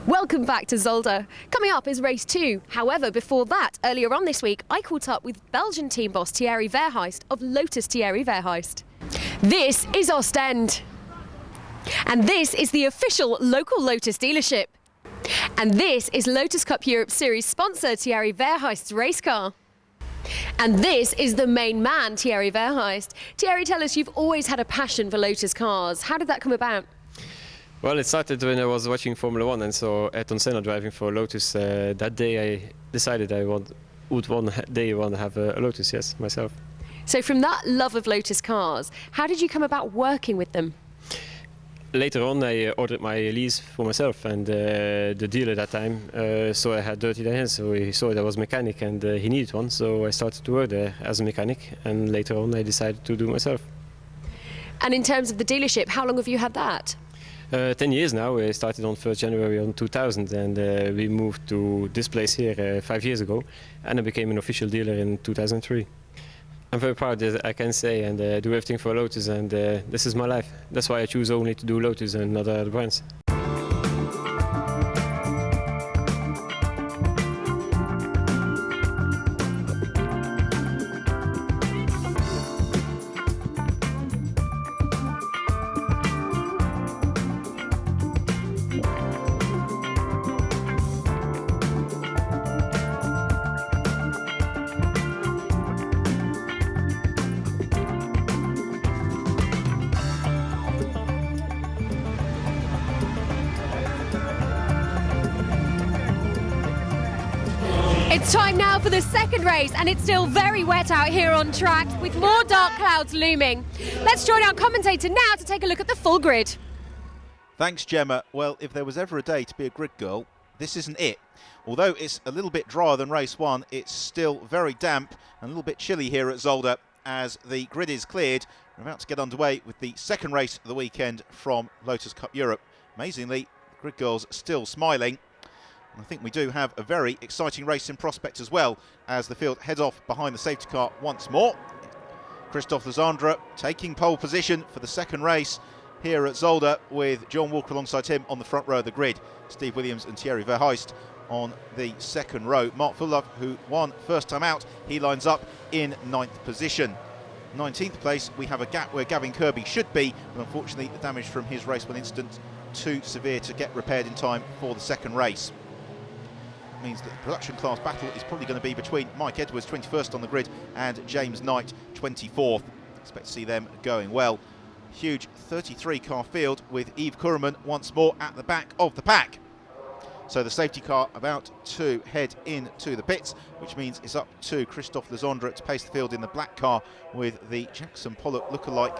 Welcome back to Zolder. Coming up is race 2. However, before that, earlier on this week, I caught up with Belgian team boss Thierry Verheijst of Lotus Thierry Verheijst. This is Ostend. And this is the official local Lotus dealership. And this is Lotus Cup Europe Series sponsor Thierry Verheijst's race car. And this is the main man, Thierry Verheijst. Thierry, tell us, you've always had a passion for Lotus cars. How did that come about? Well, it started when I was watching Formula 1 and saw Ayrton Senna driving for Lotus. That day I decided I would one day want to have a Lotus, yes, myself. So from that love of Lotus cars, how did you come about working with them? Later on I ordered my lease for myself, and the dealer at that time saw I had dirty hands, so he saw that I was a mechanic and he needed one, so I started to work there as a mechanic, and later on I decided to do it myself. And in terms of the dealership, how long have you had that? 10 years now. We started on 1st January on 2000, and we moved to this place here 5 years ago, and I became an official dealer in 2003. I'm very proud that I can say and do everything for Lotus, and this is my life. That's why I choose only to do Lotus and not other brands. It's time now for the second race, and it's still very wet out here on track with more dark clouds looming. Let's join our commentator now to take a look at the full grid. Thanks, Gemma. Well, if there was ever a day to be a grid girl, this isn't it. Although it's a little bit drier than race 1, it's still very damp and a little bit chilly here at Zolder as the grid is cleared. We're about to get underway with the second race of the weekend from Lotus Cup Europe. Amazingly, the grid girls still smiling. I think we do have a very exciting race in prospect as well, as the field heads off behind the safety car once more. Christophe Lezandre taking pole position for the second race here at Zolder, with John Walker alongside him on the front row of the grid. Steve Williams and Thierry Verheijst on the second row. Mark Fullove, who won first time out, he lines up in 9th position. 19th place, we have a gap where Gavin Kirby should be, but unfortunately the damage from his race 1 incident too severe to get repaired in time for the second race. Means that the production class battle is probably going to be between Mike Edwards, 21st on the grid, and James Knight, 24th. Expect to see them going well. Huge 33 car field with Yves Kureman once more at the back of the pack. So the safety car about to head into the pits, which means it's up to Christophe Lezandre to pace the field in the black car with the Jackson Pollock lookalike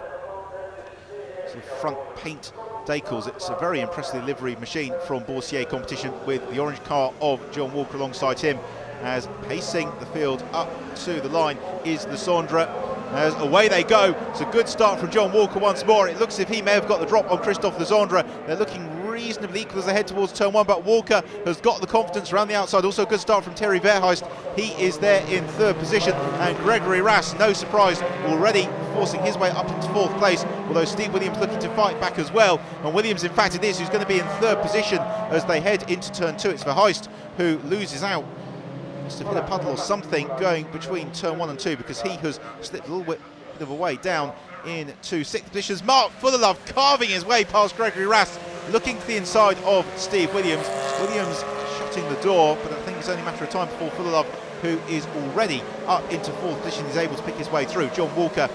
sort of front paint decals. It's a very impressively liveried machine from Boursier competition, with the orange car of John Walker alongside him, as pacing the field up to the line is Lezandre. As away they go. It's a good start from John Walker once more. It looks as if he may have got the drop on Christophe Lezandre. They're looking reasonably equal as they head towards turn 1, but Walker has got the confidence around the outside. Also a good start from Thierry Verheijst. He is there in 3rd position, and Gregory Rass, no surprise, already forcing his way up into 4th place, although Steve Williams looking to fight back as well. And Williams, in fact, it is who's going to be in 3rd position as they head into turn 2. It's Verheijst who loses out. Must have hit a puddle or something going between turn 1 and 2, because he has slipped a little bit of a way down into 6th position. Mark Fullove carving his way past Gregory Rass, looking to the inside of Steve Williams. Williams shutting the door, but I think it's only a matter of time before Fullove, who is already up into 4th position, is able to pick his way through. John Walker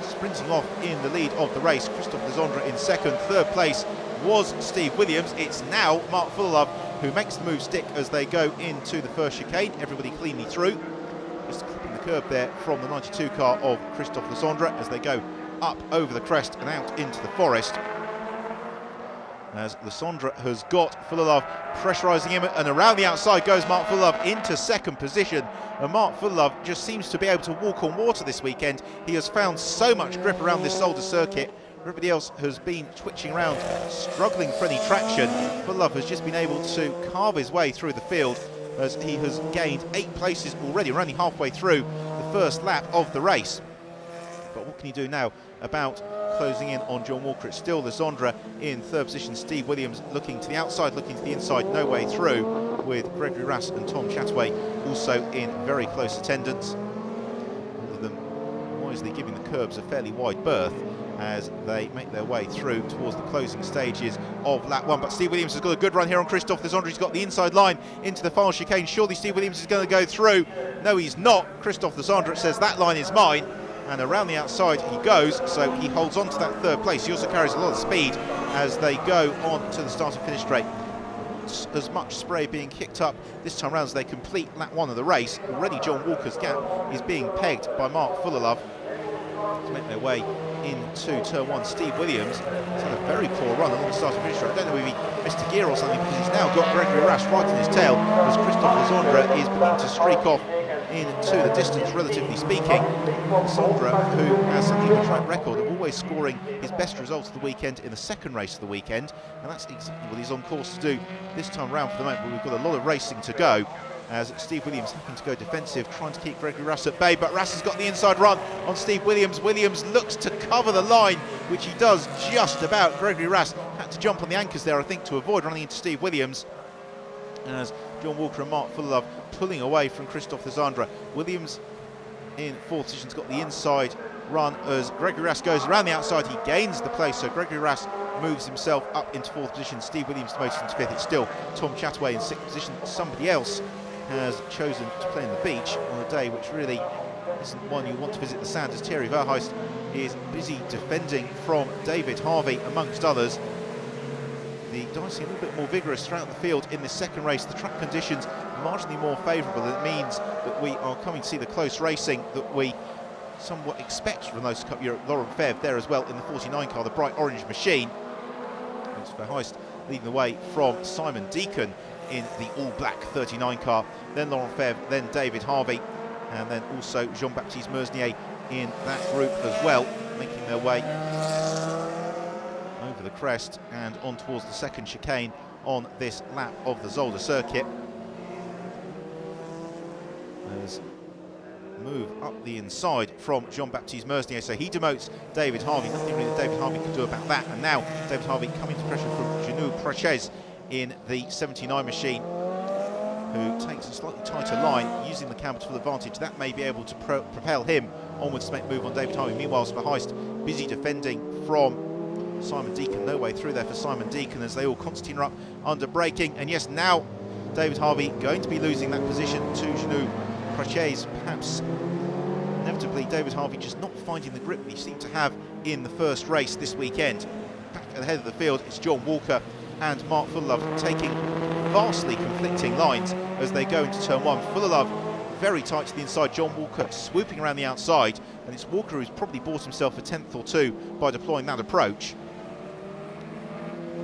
sprinting off in the lead of the race. Christophe Lezandre in 2nd. 3rd place was Steve Williams. It's now Mark Fullove who makes the move stick as they go into the first chicane. Everybody cleanly through. Just clipping the curb there from the 92 car of Christophe Lezandre as they go up over the crest and out into the forest. As Lezandre has got Fullove pressurising him, and around the outside goes Mark Fullove into 2nd position. And Mark Fullove just seems to be able to walk on water this weekend. He has found so much grip around this Zolder circuit. Everybody else has been twitching around, struggling for any traction. Fullove has just been able to carve his way through the field as he has gained 8 places already. We're only halfway through the first lap of the race. But what can he do now about closing in on John Walker. It's still the Zondra in third position. Steve Williams looking to the outside, looking to the inside, no way through, with Gregory Rass and Tom Chataway also in very close attendance. All of them wisely giving the curbs a fairly wide berth as they make their way through towards the closing stages of lap 1. But Steve Williams has got a good run here on Christophe Zondra. He's got the inside line into the final chicane. Surely Steve Williams is going to go through. No, he's not. Christophe Zondra says that line is mine, and around the outside he goes, so he holds on to that third place. He also carries a lot of speed as they go on to the start and finish straight. As much spray being kicked up this time round as they complete lap 1 of the race. Already John Walker's gap is being pegged by Mark Fullerlove to make their way into turn 1. Steve Williams has had a very poor run along the start and finish straight. I don't know if he missed a gear or something, because he's now got Gregory Rass right in his tail as Christophe Zondra is beginning to streak off into the distance, relatively speaking. Zondra, who has something of a track record of always scoring his best results of the weekend in the second race of the weekend, and that's exactly what he's on course to do this time round for the moment. But we've got a lot of racing to go, as Steve Williams having to go defensive, trying to keep Gregory Rass at bay, but Rass has got the inside run on Steve Williams. Williams looks to cover the line, which he does just about. Gregory Rass had to jump on the anchors there, I think, to avoid running into Steve Williams, as John Walker and Mark Fullerlove pulling away from Christophe Zondra. Williams in fourth position has got the inside run as Gregory Rass goes around the outside. He gains the place, so Gregory Rass moves himself up into fourth position. Steve Williams demoted into fifth. It's still Tom Chataway in sixth position. Somebody else has chosen to play on the beach on a day which really isn't one you want to visit the sand, as Thierry Verheist is busy defending from David Harvey, amongst others. The dicing a little bit more vigorous throughout the field in this second race. The track conditions marginally more favourable. It means that we are coming to see the close racing that we somewhat expect from Lotus Cup Europe. Laurent Febvre there as well in the 49 car, the bright orange machine. It's Verheist leading the way from Simon Deacon in the all-black 39 car, then Laurent Febvre, then David Harvey, and then also Jean-Baptiste Meusnier in that group as well, making their way over the crest and on towards the second chicane on this lap of the Zolder circuit. There's a move up the inside from Jean-Baptiste Meusnier, so he demotes David Harvey. Nothing really that David Harvey could do about that, and now David Harvey coming to pressure from Genou Prachez in the 79 machine, who takes a slightly tighter line, using the camber to full advantage. That may be able to propel him onwards to make move on David Harvey. Meanwhile, Verheist busy defending from Simon Deacon. No way through there for Simon Deacon as they all concertina up under braking. And yes, now David Harvey going to be losing that position to Genou Prachez. Perhaps inevitably David Harvey just not finding the grip that he seemed to have in the first race this weekend. Back at the head of the field, it's John Walker and Mark Fullerlove taking vastly conflicting lines as they go into turn 1. Fullerlove very tight to the inside, John Walker swooping around the outside, and it's Walker who's probably bought himself a tenth or two by deploying that approach.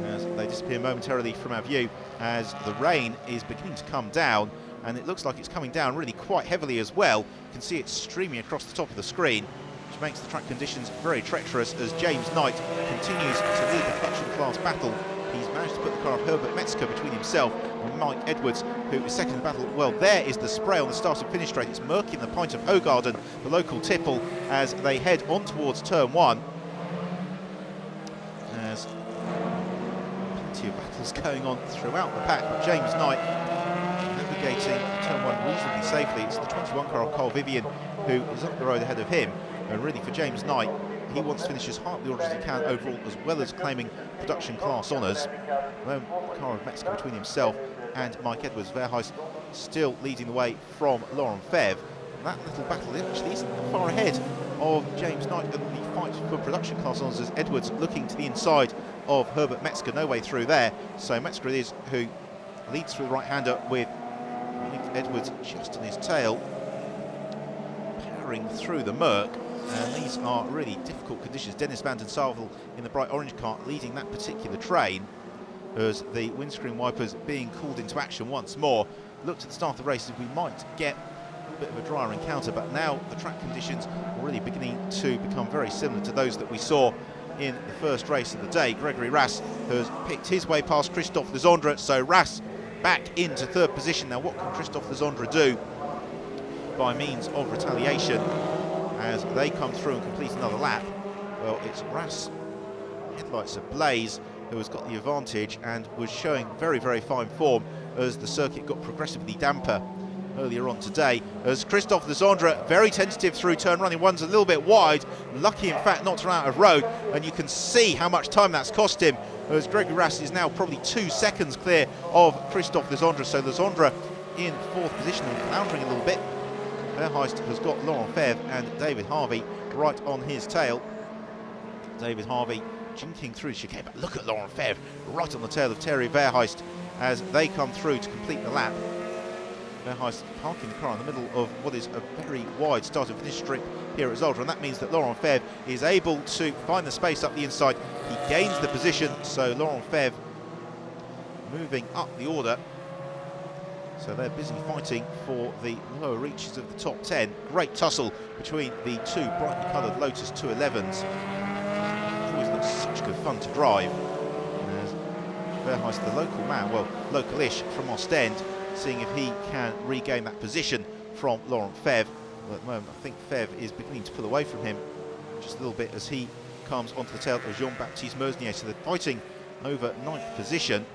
As they disappear momentarily from our view, as the rain is beginning to come down, and it looks like it's coming down really quite heavily as well. You can see it streaming across the top of the screen, which makes the track conditions very treacherous as James Knight continues to lead the production class battle. He's managed to put the car of Herbert Metzger between himself and Mike Edwards, who is second in the battle. Well, there is the spray on the start and finish straight. It's murky in the Pint of Hogarden, the local tipple, as they head on towards turn 1. As plenty of battles going on throughout the pack, but James Knight navigating turn 1 reasonably safely. It's the 21 car of Carl Vivian who is up the road ahead of him, and really for James Knight, he wants to finish as hard the order as he can overall, as well as claiming production class honours. The car of Metzger between himself and Mike Edwards. Verheist still leading the way from Laurent Febvre. That little battle actually isn't far ahead of James Knight in the fight for production class honours, as Edwards looking to the inside of Herbert Metzger. No way through there, so Metzger it is who leads through the right-hander with Mike Edwards just on his tail, powering through the murk. And these are really difficult conditions. Dennis van den Sarvel in the bright orange car leading that particular train, as the windscreen wipers being called into action once more. Looked at the start of the race as we might get a bit of a drier encounter, but now the track conditions are really beginning to become very similar to those that we saw in the first race of the day. Gregory Rass has picked his way past Christophe Zondra, so Rass back into third position. Now what can Christophe Zondra do by means of retaliation as they come through and complete another lap? Well, it's Ras, headlights ablaze, who has got the advantage and was showing very, very fine form as the circuit got progressively damper earlier on today. As Christophe de Zolder, very tentative through turn running, one's a little bit wide, lucky in fact not to run out of road, and you can see how much time that's cost him, as Gregory Ras is now probably 2 seconds clear of Christophe de Zolder. So de Zolder in 4th position and floundering a little bit. Verheist has got Laurent Febvre and David Harvey right on his tail. David Harvey jinking through the chicane, but look at Laurent Febvre right on the tail of Thierry Verheist as they come through to complete the lap. Verheist parking the car in the middle of what is a very wide start and finish strip here at Zolder, and that means that Laurent Febvre is able to find the space up the inside. He gains the position, so Laurent Febvre moving up the order. So they're busy fighting for the lower reaches of the top 10. Great tussle between the two brightly coloured Lotus 211s. Always looks such good fun to drive. As Verheist, the local man, well, local-ish from Ostend, seeing if he can regain that position from Laurent Febvre. Well, at the moment, I think Febvre is beginning to pull away from him just a little bit as he comes onto the tail of Jean-Baptiste Meusnier. So they're fighting over 9th position,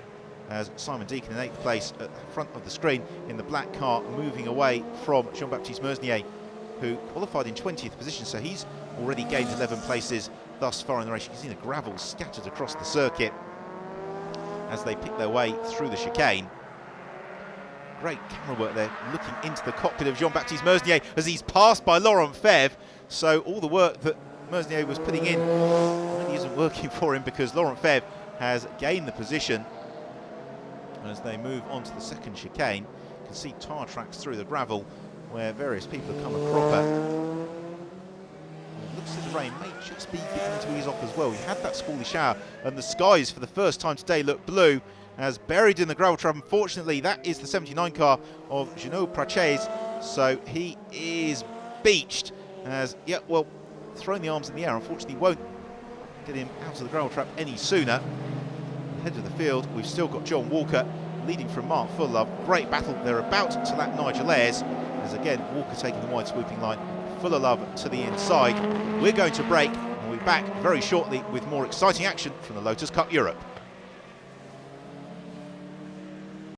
as Simon Deacon in 8th place at the front of the screen in the black car, moving away from Jean-Baptiste Meusnier, who qualified in 20th position, so he's already gained 11 places thus far in the race. You can see the gravel scattered across the circuit as they pick their way through the chicane. Great camera work there, looking into the cockpit of Jean-Baptiste Meusnier as he's passed by Laurent Febvre. So all the work that Meusnier was putting in really isn't working for him, because Laurent Febvre has gained the position. As they move on to the second chicane, you can see tyre tracks through the gravel where various people have come a cropper. It looks as the rain may just be beginning to ease off as well. We had that squally shower, and the skies for the first time today look blue, as buried in the gravel trap. Unfortunately, that is the 79 car of Jeannot Praches, so he is beached. As, yeah, well, throwing the arms in the air unfortunately won't get him out of the gravel trap any sooner. Head of the field, we've still got John Walker leading from Mark Fullove. Great battle, they're about to lap Nigel Ayres, as again Walker taking the wide swooping line, Fullove to the inside. We're going to break, and we'll be back very shortly with more exciting action from the Lotus Cup Europe.